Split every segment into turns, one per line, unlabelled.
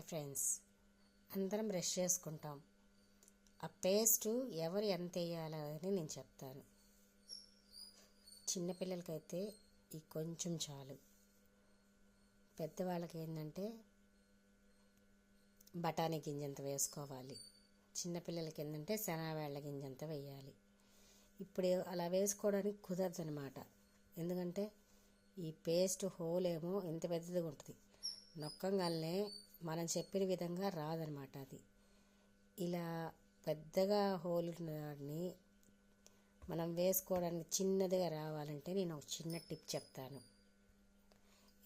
Hi friends, అందరం brush చేసుకుంటాం. ఆ పేస్ట్ ఎవరు ఎంత వేయాలని నేను చెప్తాను. చిన్నపిల్లలకైతే ఈ కొంచెం చాలు. పెద్దవాళ్ళకి ఏంటంటే బఠానీ గింజంత వేసుకోవాలి. చిన్నపిల్లలకి ఏంటంటే శనగవేళ్ళ గింజంత వేయాలి. ఇప్పుడు అలా వేసుకోవడానికి కుదరదు అనమాట. ఎందుకంటే ఈ పేస్ట్ హోల్ ఏమో ఇంత పెద్దదిగా ఉంటుంది. నొక్కంగానే మనం చెప్పిన విధంగా రాదనమాట. అది ఇలా పెద్దగా హోల్ ఉన్నదాన్ని మనం వేసుకోవడానికి చిన్నదిగా రావాలంటే నేను ఒక చిన్న టిప్ చెప్తాను.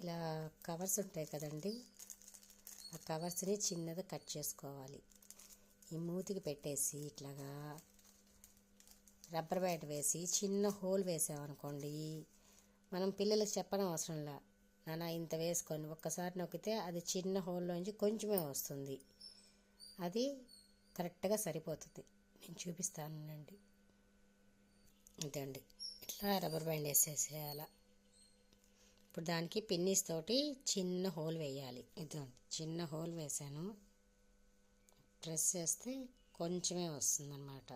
ఇలా కవర్స్ ఉంటాయి కదండి, ఆ కవర్స్ని చిన్నగా కట్ చేసుకోవాలి. ఈ మూతికి పెట్టేసి ఇట్లాగా రబ్బర్ బ్యాండ్ వేసి చిన్న హోల్ వేసామనుకోండి, మనం పిల్లలకు చెప్పడం అవసరంలా, నాన్న ఇంత వేసుకొని ఒక్కసారి నొక్కితే అది చిన్న హోల్లోంచి కొంచెమే వస్తుంది. అది కరెక్ట్గా సరిపోతుంది. నేను చూపిస్తానండి. అంతే అండి, ఇట్లా రబ్బర్ బ్యాండ్ వేసేసేయాల. ఇప్పుడు దానికి పిన్నీస్ తోటి చిన్న హోల్ వేయాలి. ఇదండి, చిన్న హోల్ వేసాను. ప్రెస్ చేస్తే కొంచెమే వస్తుందన్నమాట.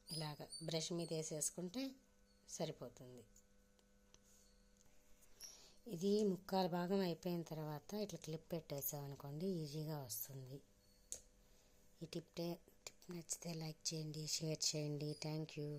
ఇలాగ బ్రష్ మీద వేసేసుకుంటే సరిపోతుంది. ఇది ముక్కాలు భాగం అయిపోయిన తర్వాత ఇట్లా క్లిప్ పెట్టేసామనుకోండి, ఈజీగా వస్తుంది. ఈ టిప్ నచ్చితే లైక్ చేయండి, షేర్ చేయండి. Thank you.